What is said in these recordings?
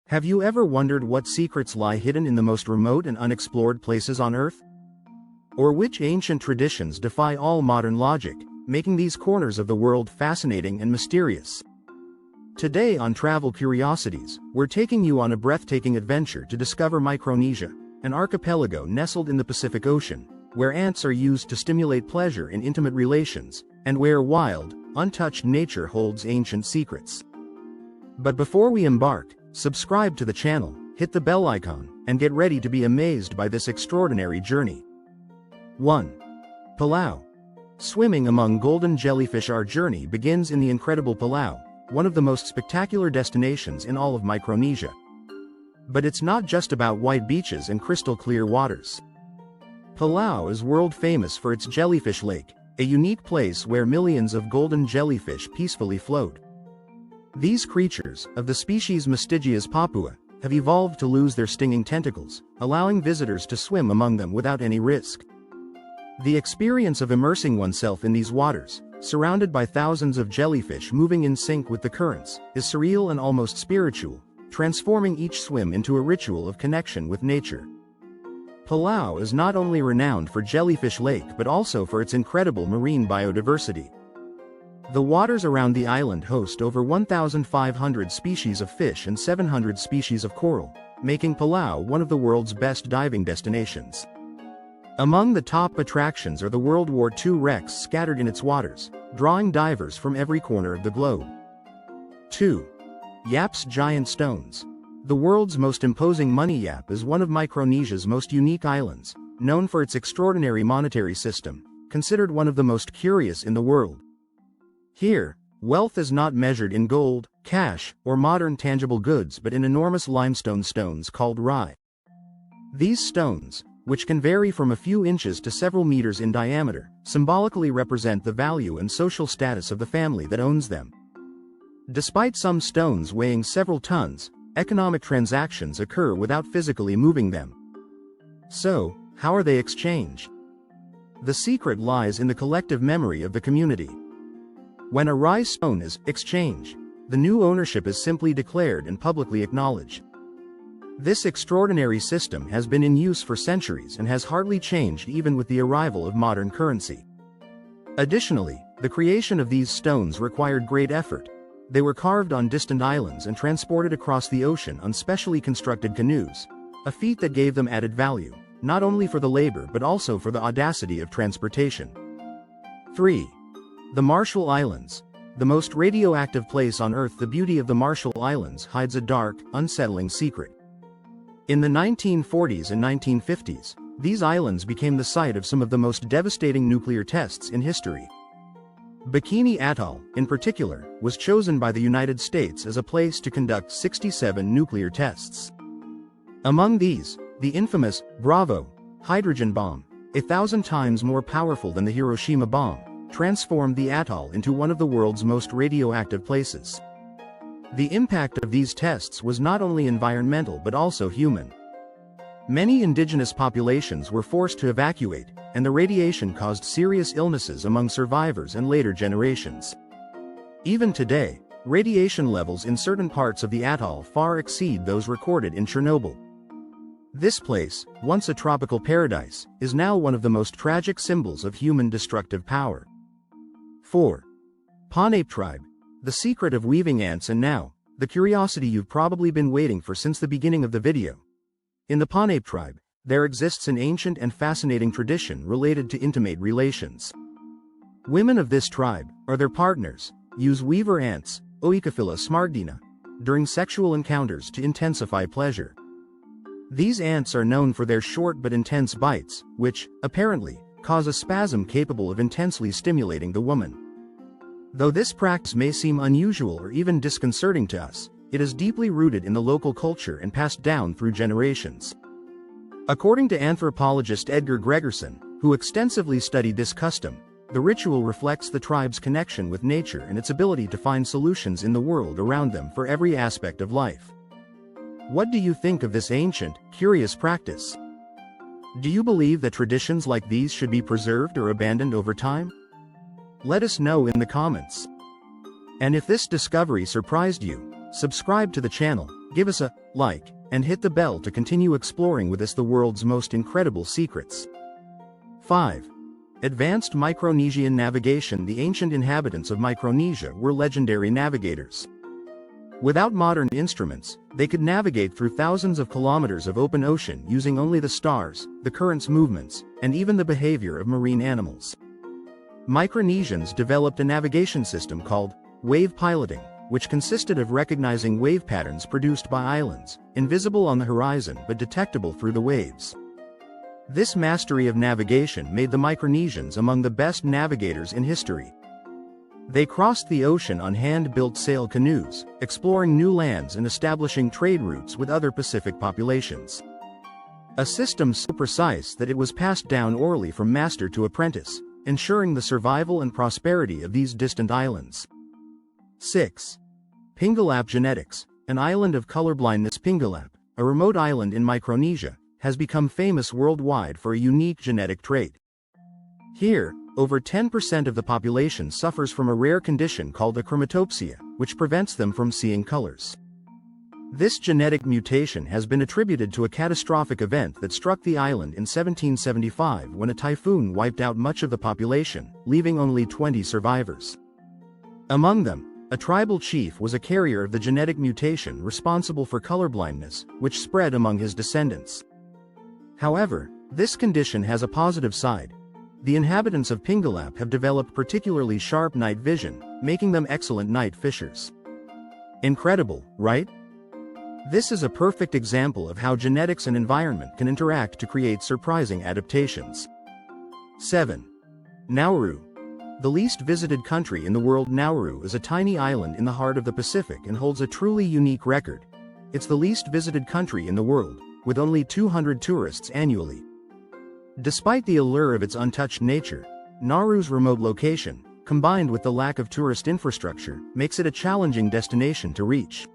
Have you ever wondered what secrets lie hidden in the most remote and unexplored places on Earth? Or which ancient traditions defy all modern logic, making these corners of the world fascinating and mysterious? Today on Travel Curiosities, we're taking you on a breathtaking adventure to discover Micronesia, an archipelago nestled in the Pacific Ocean, where ants are used to stimulate pleasure in intimate relations, and where wild, untouched nature holds ancient secrets. But before we embark, subscribe to the channel, hit the bell icon, and get ready to be amazed by this extraordinary journey. 1. Palau. Swimming among golden jellyfish. Our journey begins in the incredible Palau, one of the most spectacular destinations in all of Micronesia. But it's not just about white beaches and crystal-clear waters. Palau is world famous for its jellyfish lake, a unique place where millions of golden jellyfish peacefully float. These creatures, of the species Mystigias papua, have evolved to lose their stinging tentacles, allowing visitors to swim among them without any risk. The experience of immersing oneself in these waters, surrounded by thousands of jellyfish moving in sync with the currents, is surreal and almost spiritual, transforming each swim into a ritual of connection with nature. Palau is not only renowned for Jellyfish Lake but also for its incredible marine biodiversity. The waters around the island host over 1,500 species of fish and 700 species of coral, making Palau one of the world's best diving destinations. Among the top attractions are the World War II wrecks scattered in its waters, drawing divers from every corner of the globe. 2. Yap's giant stones. The world's most imposing money Yap is one of Micronesia's most unique islands, known for its extraordinary monetary system, considered one of the most curious in the world. Here, wealth is not measured in gold, cash, or modern tangible goods but in enormous limestone stones called rai. These stones, which can vary from a few inches to several meters in diameter, symbolically represent the value and social status of the family that owns them. Despite some stones weighing several tons, economic transactions occur without physically moving them. So, how are they exchanged? The secret lies in the collective memory of the community. When a rai stone is exchanged, the new ownership is simply declared and publicly acknowledged. This extraordinary system has been in use for centuries and has hardly changed even with the arrival of modern currency. Additionally, the creation of these stones required great effort. They were carved on distant islands and transported across the ocean on specially constructed canoes, a feat that gave them added value, not only for the labor but also for the audacity of transportation. 3. The Marshall Islands. The most radioactive place on Earth. The beauty of the Marshall Islands hides a dark, unsettling secret. In the 1940s and 1950s, these islands became the site of some of the most devastating nuclear tests in history. Bikini Atoll, in particular, was chosen by the United States as a place to conduct 67 nuclear tests. Among these, the infamous Bravo hydrogen bomb, 1,000 times more powerful than the Hiroshima bomb, transformed the atoll into one of the world's most radioactive places. The impact of these tests was not only environmental but also human. Many indigenous populations were forced to evacuate, and the radiation caused serious illnesses among survivors and later generations. Even today, radiation levels in certain parts of the atoll far exceed those recorded in Chernobyl. This place, once a tropical paradise, is now one of the most tragic symbols of human destructive power. 4. Panape Tribe. The secret of weaving ants. And now, the curiosity you've probably been waiting for since the beginning of the video. In the Panape Tribe, there exists an ancient and fascinating tradition related to intimate relations. Women of this tribe, or their partners, use weaver ants, Oecophila smaragdina, during sexual encounters to intensify pleasure. These ants are known for their short but intense bites, which, apparently, cause a spasm capable of intensely stimulating the woman. Though this practice may seem unusual or even disconcerting to us, it is deeply rooted in the local culture and passed down through generations. According to anthropologist Edgar Gregerson, who extensively studied this custom, the ritual reflects the tribe's connection with nature and its ability to find solutions in the world around them for every aspect of life. What do you think of this ancient, curious practice? Do you believe that traditions like these should be preserved or abandoned over time? Let us know in the comments. And if this discovery surprised you, subscribe to the channel, give us a like, and hit the bell to continue exploring with us the world's most incredible secrets. 5. Advanced Micronesian navigation. The ancient inhabitants of Micronesia were legendary navigators. Without modern instruments, they could navigate through thousands of kilometers of open ocean using only the stars, the current's movements, and even the behavior of marine animals. Micronesians developed a navigation system called wave piloting, which consisted of recognizing wave patterns produced by islands, invisible on the horizon but detectable through the waves. This mastery of navigation made the Micronesians among the best navigators in history. They crossed the ocean on hand-built sail canoes, exploring new lands and establishing trade routes with other Pacific populations. A system so precise that it was passed down orally from master to apprentice, ensuring the survival and prosperity of these distant islands. 6. Pingalap genetics. An island of colorblindness. Pingalap, a remote island in Micronesia, has become famous worldwide for a unique genetic trait. Here, over 10% of the population suffers from a rare condition called achromatopsia, which prevents them from seeing colors. This genetic mutation has been attributed to a catastrophic event that struck the island in 1775 when a typhoon wiped out much of the population, leaving only 20 survivors. Among them, a tribal chief was a carrier of the genetic mutation responsible for colorblindness, which spread among his descendants. However, this condition has a positive side. The inhabitants of Pingalap have developed particularly sharp night vision, making them excellent night fishers. Incredible, right? This is a perfect example of how genetics and environment can interact to create surprising adaptations. 7. Nauru. The least visited country in the world. Nauru is a tiny island in the heart of the Pacific and holds a truly unique record. It's the least visited country in the world, with only 200 tourists annually. Despite the allure of its untouched nature, Nauru's remote location, combined with the lack of tourist infrastructure, makes it a challenging destination to reach.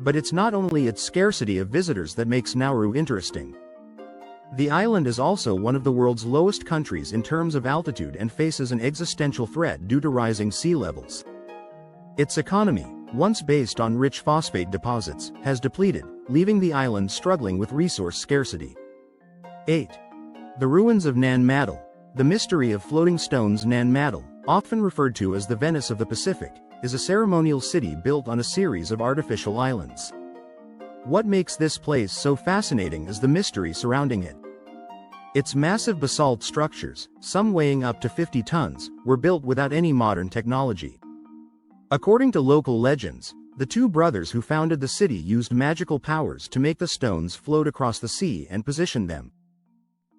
But it's not only its scarcity of visitors that makes Nauru interesting. The island is also one of the world's lowest countries in terms of altitude and faces an existential threat due to rising sea levels. Its economy, once based on rich phosphate deposits, has depleted, leaving the island struggling with resource scarcity. 8. The ruins of Nan Madol. The mystery of floating stones. Nan Madol, often referred to as the Venice of the Pacific, is a ceremonial city built on a series of artificial islands. What makes this place so fascinating is the mystery surrounding it. Its massive basalt structures, some weighing up to 50 tons, were built without any modern technology. According to local legends, the two brothers who founded the city used magical powers to make the stones float across the sea and position them.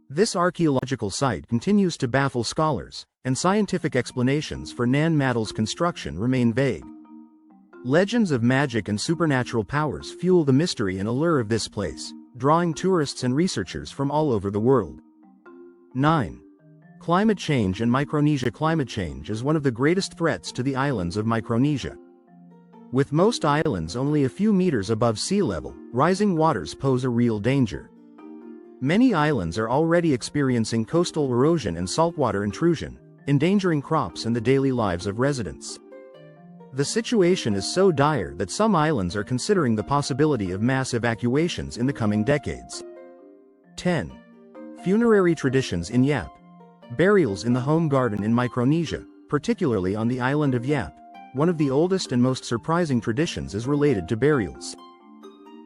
This archaeological site continues to baffle scholars, and scientific explanations for Nan Madol's construction remain vague. Legends of magic and supernatural powers fuel the mystery and allure of this place, drawing tourists and researchers from all over the world. 9. Climate change in Micronesia. Climate change is one of the greatest threats to the islands of Micronesia. With most islands only a few meters above sea level, rising waters pose a real danger. Many islands are already experiencing coastal erosion and saltwater intrusion, endangering crops and the daily lives of residents. The situation is so dire that some islands are considering the possibility of mass evacuations in the coming decades. 10. Funerary traditions in Yap. Burials in the home garden in Micronesia, particularly on the island of Yap, one of the oldest and most surprising traditions is related to burials.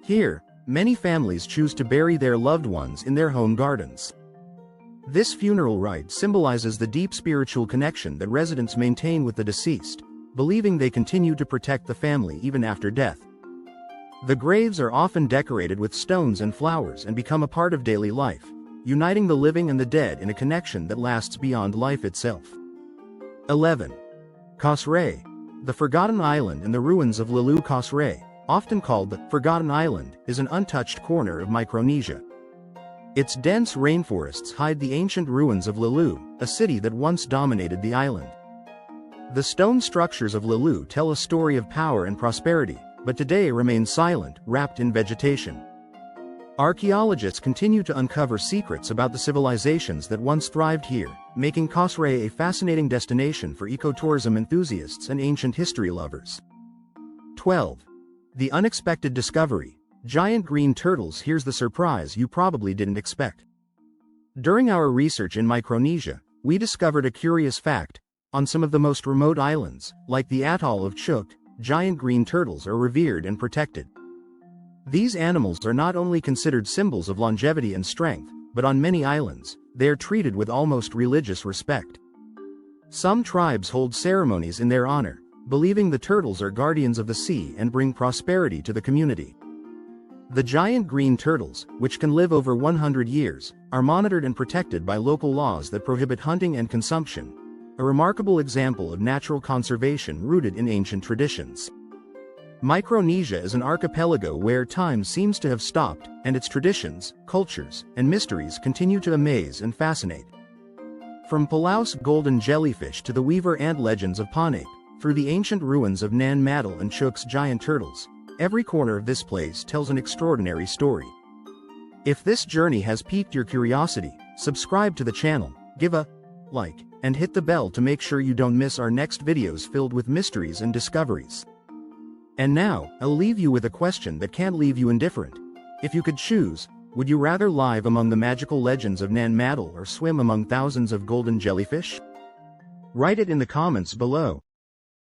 Here, many families choose to bury their loved ones in their home gardens. This funeral rite symbolizes the deep spiritual connection that residents maintain with the deceased, believing they continue to protect the family even after death. The graves are often decorated with stones and flowers and become a part of daily life, uniting the living and the dead in a connection that lasts beyond life itself. 11. Kosrae. The Forgotten Island in the ruins of Lilu. Kosrae, often called the Forgotten Island, is an untouched corner of Micronesia. Its dense rainforests hide the ancient ruins of Lilu, a city that once dominated the island. The stone structures of Lilu tell a story of power and prosperity, but today remain silent, wrapped in vegetation. Archaeologists continue to uncover secrets about the civilizations that once thrived here, making Kosrae a fascinating destination for ecotourism enthusiasts and ancient history lovers. 12. The unexpected discovery. Giant green turtles. Here's the surprise you probably didn't expect. During our research in Micronesia, we discovered a curious fact. On some of the most remote islands, like the atoll of Chuuk, giant green turtles are revered and protected. These animals are not only considered symbols of longevity and strength, but on many islands, they are treated with almost religious respect. Some tribes hold ceremonies in their honor, believing the turtles are guardians of the sea and bring prosperity to the community. The giant green turtles, which can live over 100 years, are monitored and protected by local laws that prohibit hunting and consumption, a remarkable example of natural conservation rooted in ancient traditions. Micronesia is an archipelago where time seems to have stopped, and its traditions, cultures, and mysteries continue to amaze and fascinate. From Palau's golden jellyfish to the weaver ant legends of Panape, through the ancient ruins of Nan Madol and Chuuk's giant turtles, every corner of this place tells an extraordinary story. If this journey has piqued your curiosity, subscribe to the channel, give a like, and hit the bell to make sure you don't miss our next videos filled with mysteries and discoveries. And now, I'll leave you with a question that can't leave you indifferent. If you could choose, would you rather live among the magical legends of Nan Madol or swim among thousands of golden jellyfish? Write it in the comments below.